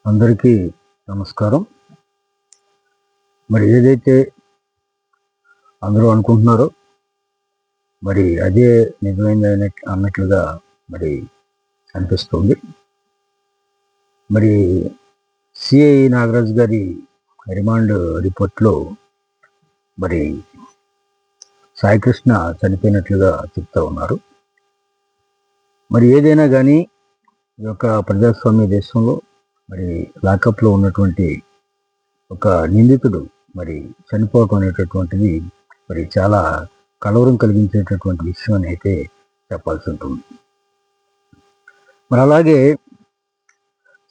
అందరికీ నమస్కారం. మరి ఏదైతే అందరూ అనుకుంటున్నారో మరి అదే నిజమైంది అన్నట్లుగా మరి అనిపిస్తుంది. మరి సిఐ నాగరాజు గారి రిమాండ్ రిపోర్ట్లో మరి సాయికృష్ణ చనిపోయినట్లుగా చెప్తా ఉన్నారు. మరి ఏదైనా కానీ ఈ యొక్క ప్రజాస్వామ్య దేశంలో మరి లాకప్లో ఉన్నటువంటి ఒక నిందితుడు మరి చనిపోవటం అనేటటువంటిది మరి చాలా కలవరం కలిగించేటటువంటి విషయం అని అయితే చెప్పాల్సి ఉంటుంది. మరి అలాగే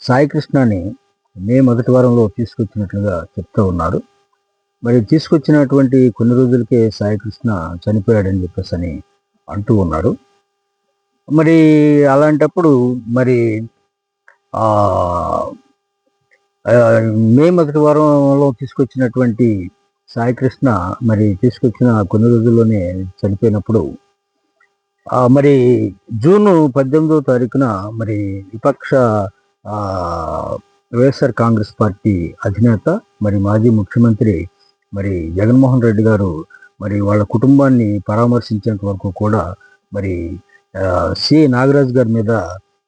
సాయికృష్ణని మే మొదటి వారంలో తీసుకొచ్చినట్లుగా చెప్తూ ఉన్నారు. మరి తీసుకొచ్చినటువంటి కొన్ని రోజులకే సాయికృష్ణ చనిపోయాడని చెప్పేసి అని అంటూ ఉన్నారు. మరి అలాంటప్పుడు మరి మే మొదటి వారంలో తీసుకొచ్చినటువంటి సాయికృష్ణ మరి తీసుకొచ్చిన కొన్ని రోజుల్లోనే చనిపోయినప్పుడు మరి జూన్ 18వ తారీఖున మరి విపక్ష వైఎస్ఆర్ కాంగ్రెస్ పార్టీ అధినేత మరి మాజీ ముఖ్యమంత్రి మరి జగన్మోహన్ రెడ్డి గారు మరి వాళ్ళ కుటుంబాన్ని పరామర్శించేంత వరకు కూడా మరి సి నాగరాజు గారి మీద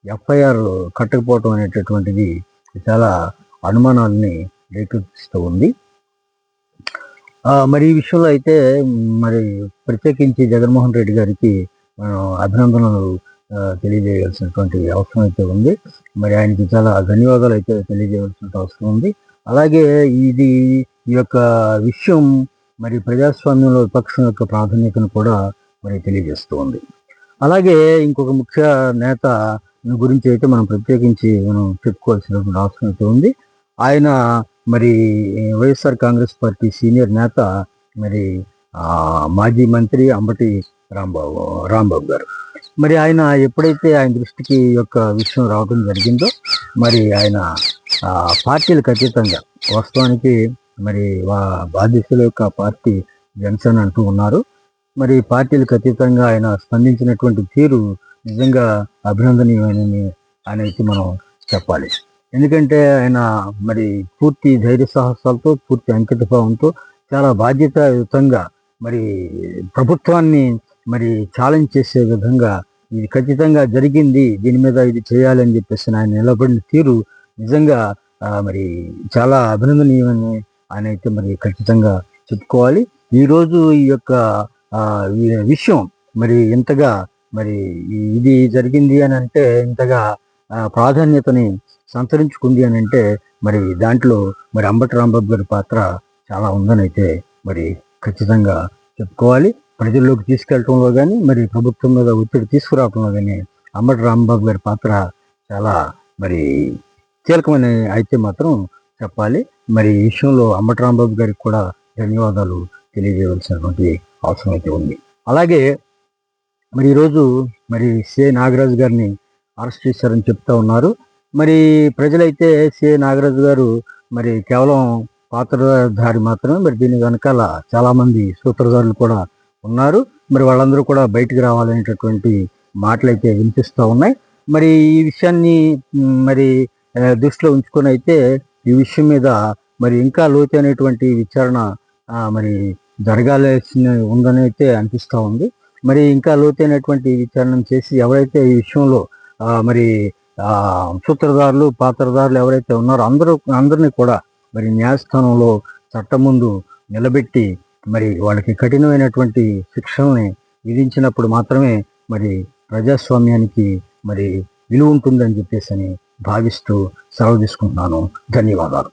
ఎఫ్ఐఆర్ కట్టకపోవటం అనేటటువంటిది చాలా అనుమానాలని రేకెత్తిస్తూ ఉంది. మరి ఈ విషయంలో అయితే మరి ప్రత్యేకించి జగన్మోహన్ రెడ్డి గారికి అభినందనలు తెలియజేయాల్సినటువంటి అవసరం అయితే ఉంది. మరి ఆయనకి చాలా ధన్యవాదాలు అయితే తెలియజేయాల్సిన అవసరం ఉంది. అలాగే ఈ యొక్క విషయం మరి ప్రజాస్వామ్యంలో విపక్షం యొక్క ప్రాధాన్యతను కూడా మరి తెలియజేస్తూ ఉంది. అలాగే ఇంకొక ముఖ్య నేత గురించి అయితే మనం ప్రత్యేకించి మనం చెప్పుకోవాల్సినటువంటి అవసరం అయితే ఉంది. ఆయన మరి వైఎస్ఆర్ కాంగ్రెస్ పార్టీ సీనియర్ నేత మరి మాజీ మంత్రి అంబటి రాంబాబు గారు. మరి ఆయన ఎప్పుడైతే ఆయన దృష్టికి యొక్క విషయం రావడం జరిగిందో మరి ఆయన పార్టీలకు అతీతంగా వాస్తవానికి మరి బాధ్యతల యొక్క పార్టీ జనసేన అంటూ ఉన్నారు. మరి పార్టీలకు అతీతంగా ఆయన స్పందించినటువంటి తీరు నిజంగా అభినందనీయమని అయితే మనం చెప్పాలి. ఎందుకంటే ఆయన మరి పూర్తి ధైర్య సాహసాలతో పూర్తి అంకిత భావంతో చాలా బాధ్యతాయుతంగా మరి ప్రభుత్వాన్ని మరి ఛాలెంజ్ చేసే విధంగా ఇది ఖచ్చితంగా జరిగింది, దీని మీద ఇది చేయాలని చెప్పేసి ఆయన నిలబడిన తీరు నిజంగా మరి చాలా అభినందనీయమని ఆయన అయితే మరి ఖచ్చితంగా చెప్పుకోవాలి. ఈరోజు ఈ యొక్క విషయం మరి ఇంతగా మరి ఇది జరిగింది అని అంటే ఇంతగా ప్రాధాన్యతని సంతరించుకుంది అని అంటే మరి దాంట్లో మరి అంబటి రాంబాబు గారి పాత్ర చాలా ఉందని అయితే మరి ఖచ్చితంగా చెప్పుకోవాలి. ప్రజల్లోకి తీసుకెళ్లటంలో కానీ మరి ప్రభుత్వం మీద ఒత్తిడి తీసుకురావడంలో కానీ అంబటి రాంబాబు గారి పాత్ర చాలా మరి కీలకమైన అయితే మాత్రం చెప్పాలి. మరి ఈ విషయంలో అంబటి రాంబాబు గారికి కూడా ధన్యవాదాలు తెలియజేయవలసినటువంటి అవసరం అయితే ఉంది. అలాగే మరి ఈరోజు మరి సిఐ నాగరాజు గారిని అరెస్ట్ చేశారని చెప్తా ఉన్నారు. మరి ప్రజలైతే సిఐ నాగరాజు గారు మరి కేవలం పాత్రధారి మాత్రమే, మరి దీని వెనకాల చాలామంది సూత్రధారులు కూడా ఉన్నారు. మరి వాళ్ళందరూ కూడా బయటికి రావాలనేటటువంటి మాటలు అయితే వినిపిస్తూ ఉన్నాయి. మరి ఈ విషయాన్ని మరి దృష్టిలో ఉంచుకొని అయితే ఈ విషయం మీద మరి ఇంకా లోతైనటువంటి విచారణ మరి జరగాల్సిన ఉందని అయితే అనిపిస్తూ ఉంది. మరి ఇంకా లోతైనటువంటి విచారణ చేసి ఎవరైతే ఈ విషయంలో మరి సూత్రధారులు పాత్రధారులు ఎవరైతే ఉన్నారో అందరినీ కూడా మరి న్యాయస్థానంలో చట్టం ముందు నిలబెట్టి మరి వాళ్ళకి కఠినమైనటువంటి శిక్షల్ని విధించినప్పుడు మాత్రమే మరి ప్రజాస్వామ్యానికి మరి విలువ ఉంటుందని చెప్పేసి భావిస్తూ సెలవు తీసుకుంటున్నాను. ధన్యవాదాలు.